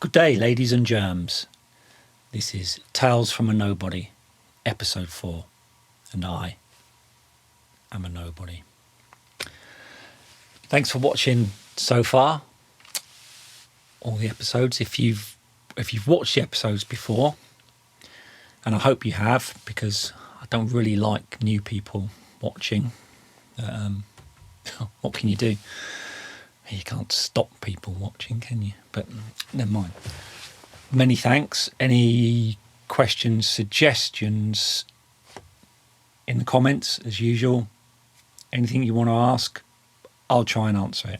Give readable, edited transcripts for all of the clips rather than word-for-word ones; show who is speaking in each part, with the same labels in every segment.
Speaker 1: Good day, ladies and germs. This is Tales from a Nobody, episode 4, and I am a nobody. Thanks for watching so far, all the episodes. If you've watched the episodes before, and I hope you have, because I don't really like new people watching. What can you do? You can't stop people watching, can you? But never mind. Many thanks. Any questions, suggestions in the comments, as usual. Anything you want to ask, I'll try and answer it.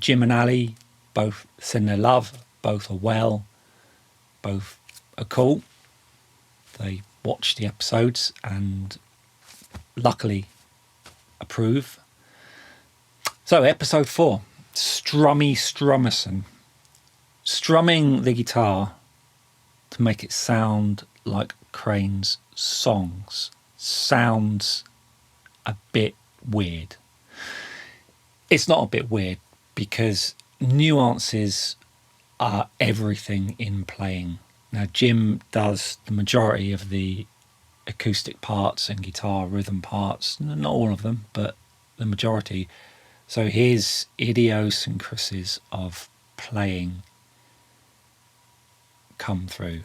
Speaker 1: Jim and Ali both send their love. Both are well. Both are cool. They watch the episodes and luckily approve. So, episode 4, Strummerson. Strumming the guitar to make it sound like Crane's songs sounds a bit weird. It's not a bit weird because nuances are everything in playing. Now, Jim does the majority of the acoustic parts and guitar rhythm parts, not all of them, but the majority. So his idiosyncrasies of playing come through.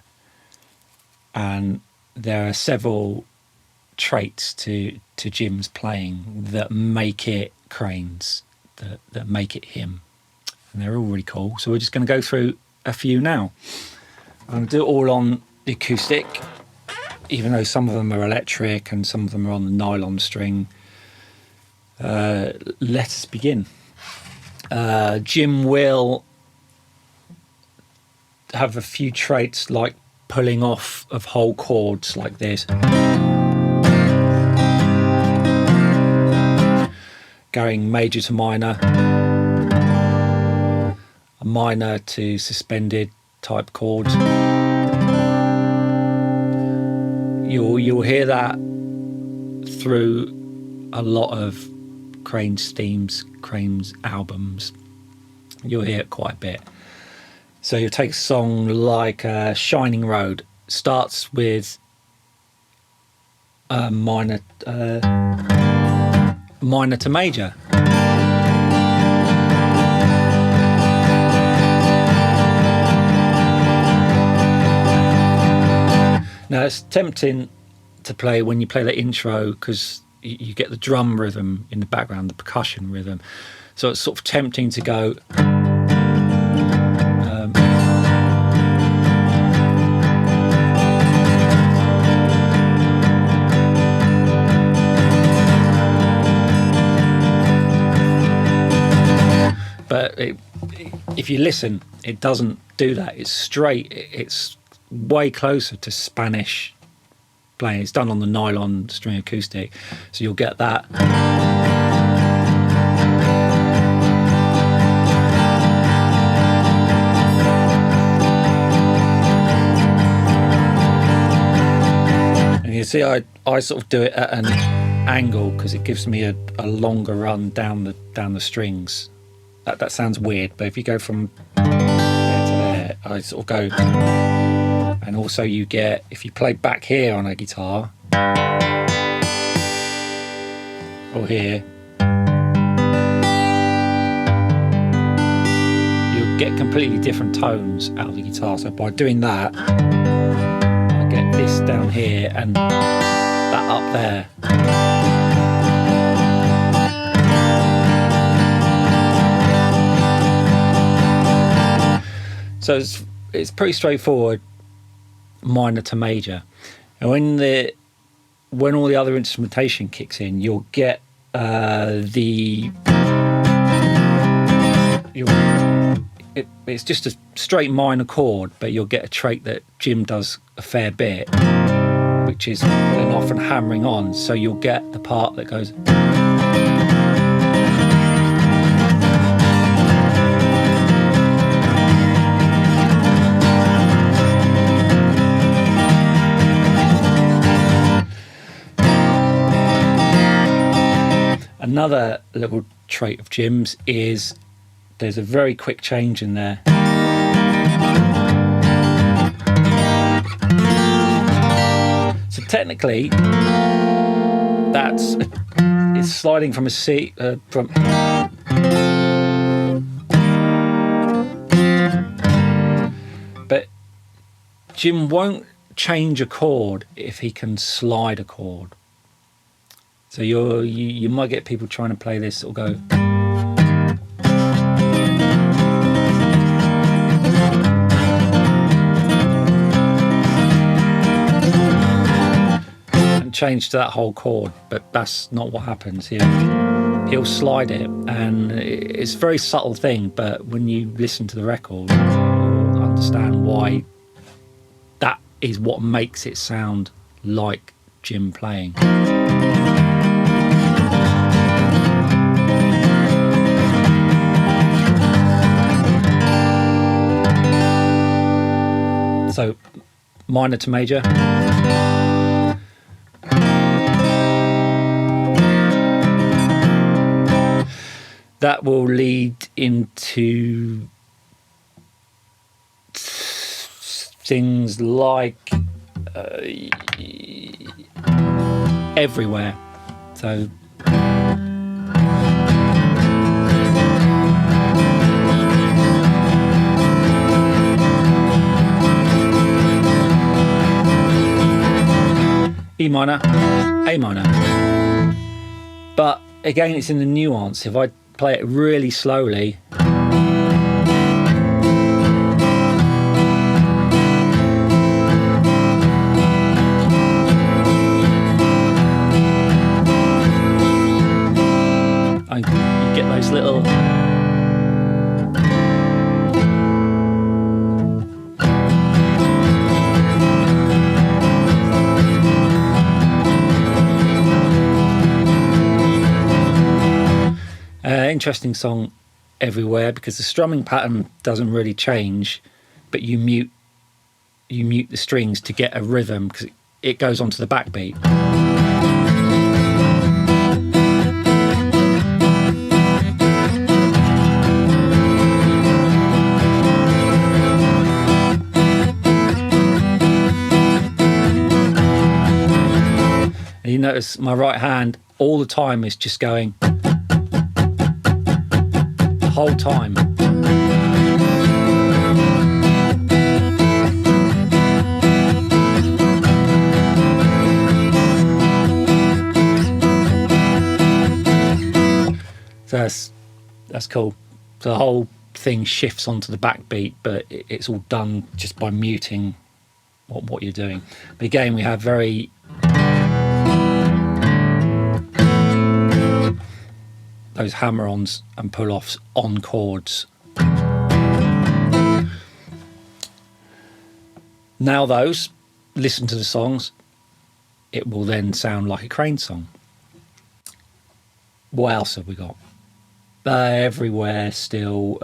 Speaker 1: And there are several traits to Jim's playing that make it Crane's, that make it him. And they're all really cool. So we're just going to go through a few now. I'm going to do it all on the acoustic, even though some of them are electric and some of them are on the nylon string. Let us begin. Jim will have a few traits like pulling off of whole chords like this, going major to minor, a minor to suspended type chords. You'll hear that through a lot of Crane's themes, Crane's albums. You'll hear it quite a bit. So you'll take a song like Shining Road, starts with a minor to major. Now it's tempting to play when you play the intro because you get the drum rhythm in the background, the percussion rhythm. So it's sort of tempting to go. But if you listen, it doesn't do that. It's straight. It's way closer to Spanish playing. It's done on the nylon string acoustic, so you'll get that. And you see, I sort of do it at an angle because it gives me a longer run down the strings. That sounds weird, but if you go from there to there, I sort of go. And also you get, if you play back here on a guitar, or here, you'll get completely different tones out of the guitar. So by doing that, I get this down here and that up there. So it's pretty straightforward, minor to major. And when all the other instrumentation kicks in, you'll get it's just a straight minor chord, but you'll get a trait that Jim does a fair bit, which is pulling off and hammering on. So you'll get the part that goes. Another little trait of Jim's is there's a very quick change in there. So technically, it's sliding from a C from. But Jim won't change a chord if he can slide a chord. So you might get people trying to play this or go. And change to that whole chord, but that's not what happens here. He'll slide it, and it's a very subtle thing, but when you listen to the record, you'll understand why that is what makes it sound like Jim playing. So, minor to major. That will lead into things like everywhere. So E minor, A minor. But again, it's in the nuance. If I play it really slowly, you get those little interesting song everywhere, because the strumming pattern doesn't really change, but you mute the strings to get a rhythm because it goes onto the backbeat. And you notice my right hand all the time is just going the whole time. So that's cool. So the whole thing shifts onto the backbeat, but it's all done just by muting what you're doing. But again, we have very those hammer-ons and pull-offs on chords. Now those, listen to the songs, it will then sound like a Crane song. What else have we got? Everywhere still.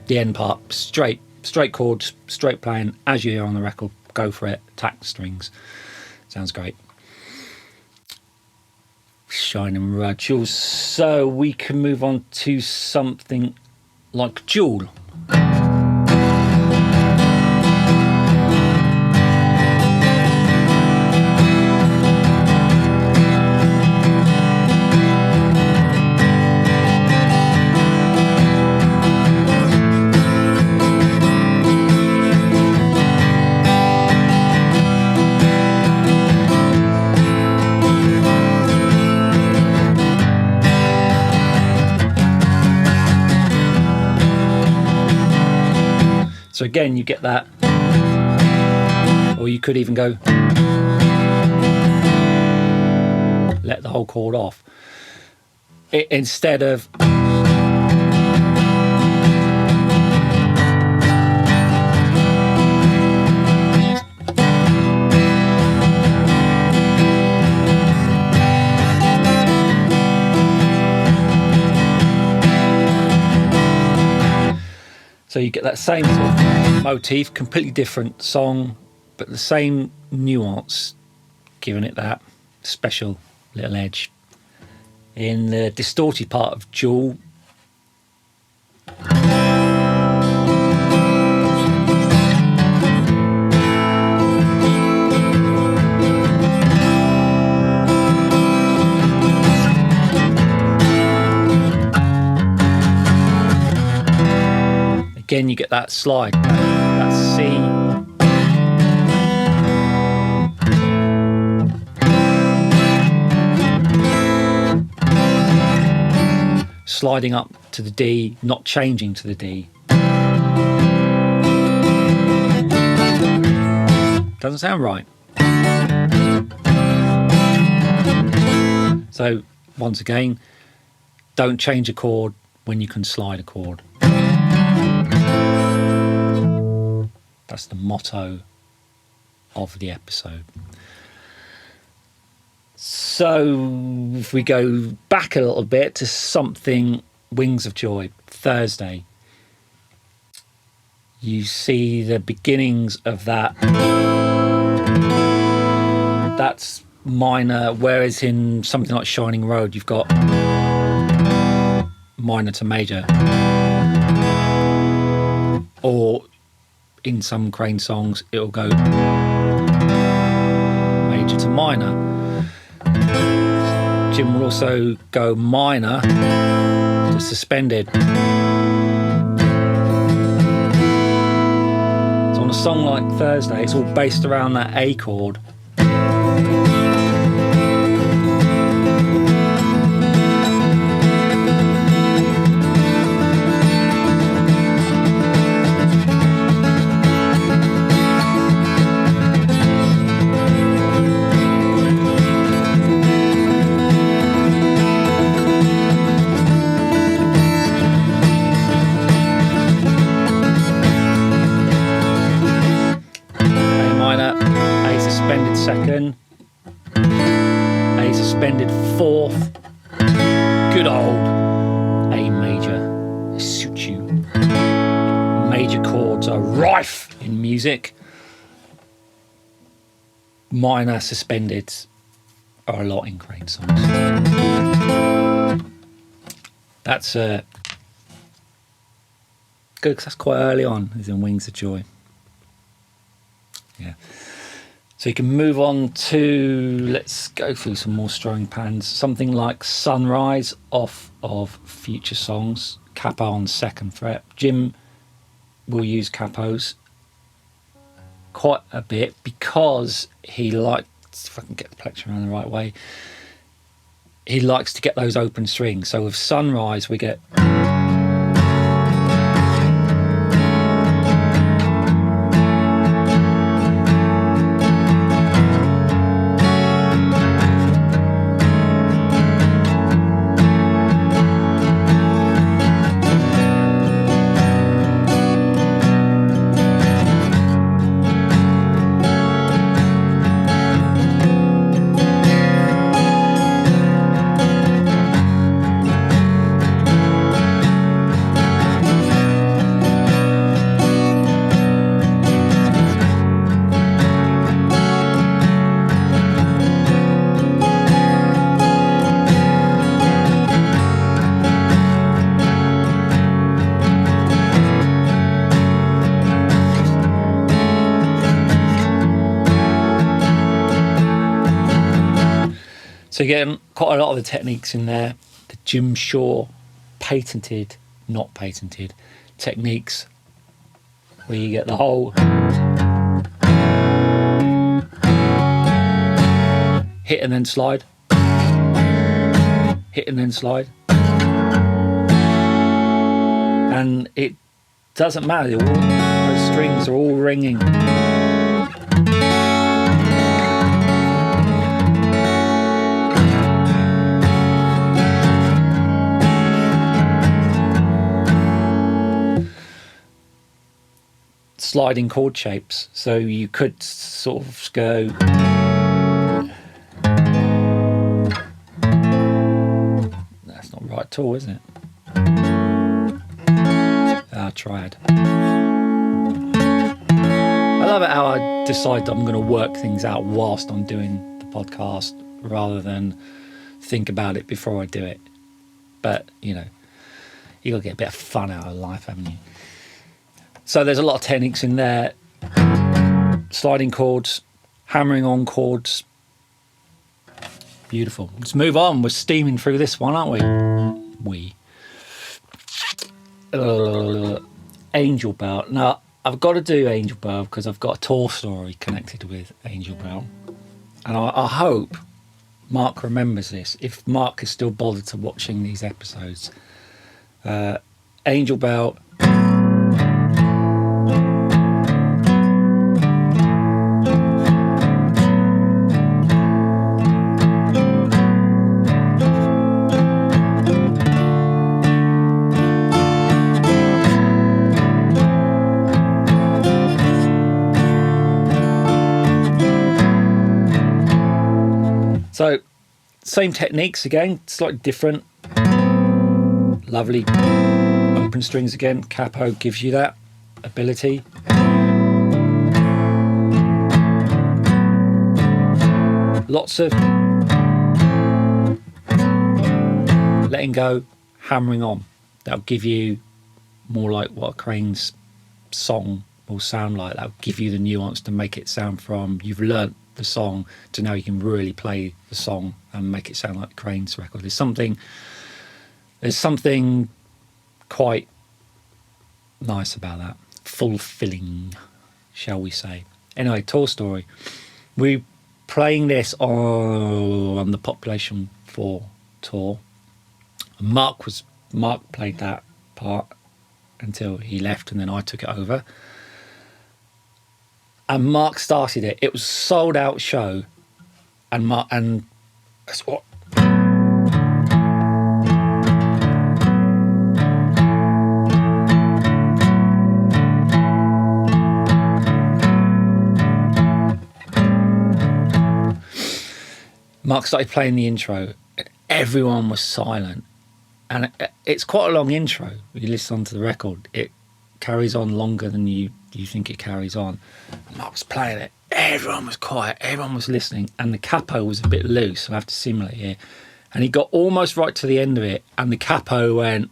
Speaker 1: The end part, straight chords, straight playing as you hear on the record. Go for it, attack the strings. Sounds great. Shining Rod Jewel. So we can move on to something like Jewel. So again, you get that, or you could even go, let the whole chord off, instead of so you get that same sort of motif, completely different song, but the same nuance, giving it that special little edge. In the distorted part of Jewel, again you get that slide, that C. Sliding up to the D, not changing to the D. Doesn't sound right. So once again, don't change a chord when you can slide a chord. That's the motto of the episode. So if we go back a little bit to something Wings of Joy, Thursday, you see the beginnings of that. That's minor, whereas in something like Shining Road, you've got minor to major. Or in some Crane songs, it'll go major to minor. Jim will also go minor to suspended. So on a song like Thursday, it's all based around that A chord. Second, A suspended fourth, good old A major, it suits you. Major chords are rife in music. Minor suspended are a lot in Crane songs. That's good, because that's quite early on, as in Wings of Joy. Yeah. So you can move on to, let's go through some more strumming pans. Something like Sunrise off of Future Songs, capo on second fret. Jim will use capos quite a bit because he likes, if I can get the plectrum around the right way, he likes to get those open strings. So with Sunrise we get So you're getting quite a lot of the techniques in there. The Jim Shaw patented, not patented, techniques where you get the whole hit and then slide, hit and then slide. And it doesn't matter, those strings are all ringing. Sliding chord shapes, so you could sort of go that's not right at all, is it? Triad. decided I'm going to work things out whilst I'm doing the podcast rather than think about it before I do it. But, you know, you got to get a bit of fun out of life, haven't you? So there's a lot of techniques in there. Sliding chords, hammering on chords. Beautiful. Let's move on. We're steaming through this one, aren't we? Angel Bell. Now, I've got to do Angel Bell because I've got a tour story connected with Angel Bell. And I hope Mark remembers this. If Mark is still bothered to watching these episodes. Angel Bell. So, same techniques again, slightly different. Lovely open strings again. Capo gives you that ability. Lots of letting go, hammering on. That'll give you more like what a Crane's song will sound like. That'll give you the nuance to make it sound from you've learnt the song to now you can really play the song and make it sound like Crane's record. There's something quite nice about that, fulfilling, shall we say. Anyway, tour story. We're playing this on the Population 4 tour. Mark played that part until he left, and then I took it over. And Mark started it. It was a sold out show, and that's what. Mark started playing the intro, and everyone was silent. And it's quite a long intro. You listen to the record, it carries on longer than you think it carries on. And Mark was playing it. Everyone was quiet. Everyone was listening. And the capo was a bit loose. I have to simulate here. And he got almost right to the end of it. And the capo went.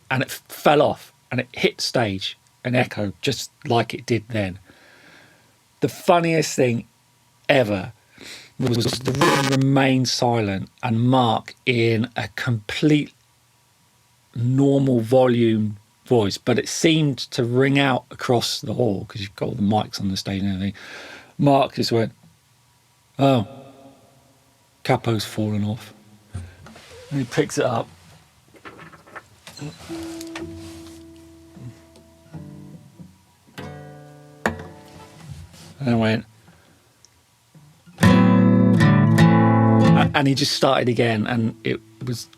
Speaker 1: And it fell off. And it hit stage and echoed just like it did then. The funniest thing ever was the room remained silent. And Mark, in a complete normal volume voice, but it seemed to ring out across the hall because you've got all the mics on the stage and everything. Mark just went, "Oh, capo's fallen off." And he picks it up. And I went, and he just started again, and it was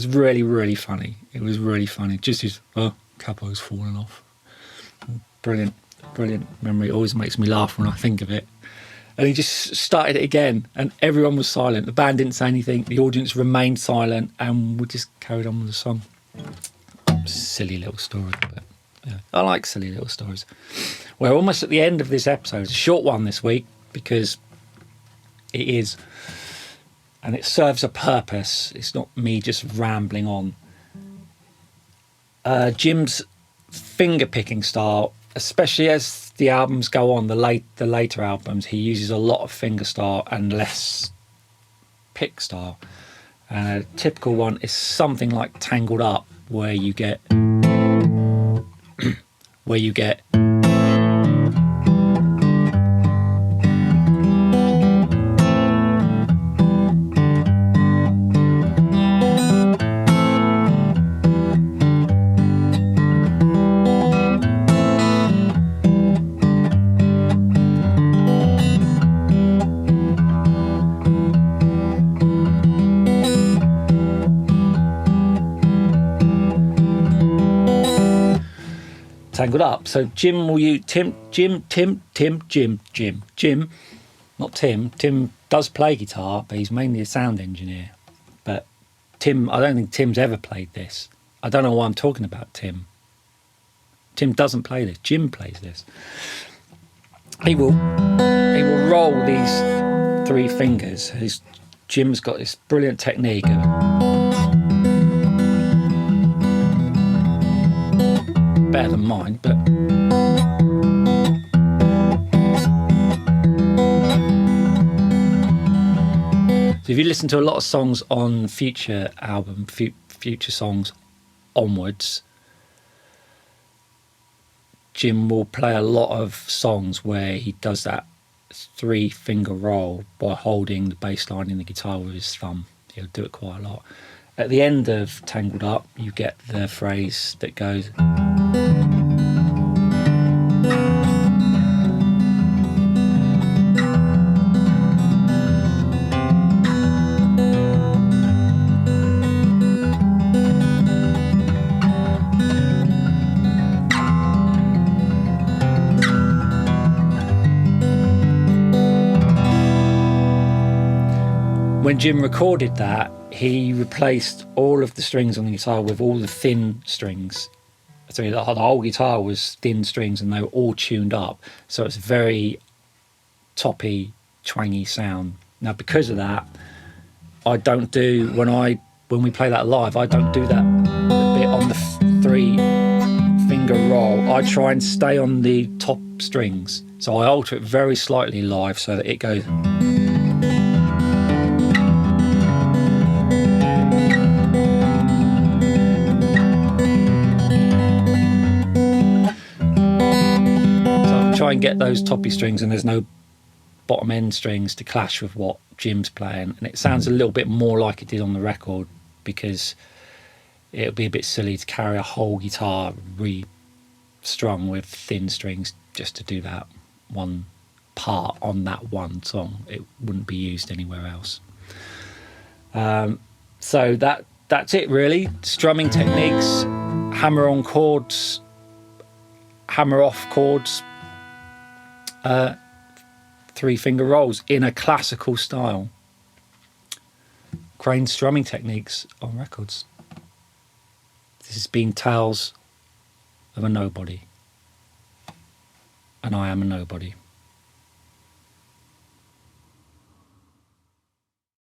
Speaker 1: really, really funny. It was really funny. Just his, "Oh, capo's fallen off." Brilliant memory. It always makes me laugh when I think of it. And he just started it again, and everyone was silent. The band didn't say anything. The audience remained silent, and we just carried on with the song. Silly little story, but yeah, I like silly little stories. We're almost at the end of this episode. It's a short one this week because it is. And it serves a purpose. It's not me just rambling on. Jim's finger-picking style, especially as the albums go on, the later albums, he uses a lot of finger style and less pick style. And a typical one is something like Tangled Up, where you get... Tangled Up. So Jim will use Jim, not Tim. Tim does play guitar, but he's mainly a sound engineer. But Tim, I don't think Tim's ever played this. I don't know why I'm talking about Tim. Tim doesn't play this. Jim plays this. He will roll these 3 fingers. Jim's got this brilliant technique of better than mine, but so if you listen to a lot of songs on Future album, Future songs onwards, Jim will play a lot of songs where he does that 3-finger roll by holding the bass line in the guitar with his thumb. He'll do it quite a lot. At the end of Tangled Up, you get the phrase that goes, when Jim recorded that, he replaced all of the strings on the guitar with all the thin strings. So the whole guitar was thin strings and they were all tuned up. So it's a very toppy, twangy sound. Now, because of that, I don't do, when we play that live, I don't do that bit on the 3-finger roll. I try and stay on the top strings. So I alter it very slightly live so that it goes. Try and get those toppy strings, and there's no bottom end strings to clash with what Jim's playing, and it sounds a little bit more like it did on the record, because it would be a bit silly to carry a whole guitar re-strung with thin strings just to do that one part on that one song. It wouldn't be used anywhere else. So that's it really. Strumming techniques, hammer on chords, hammer off chords, 3-finger rolls in a classical style. Crane strumming techniques on records. This has been Tales of a Nobody, and I am a nobody.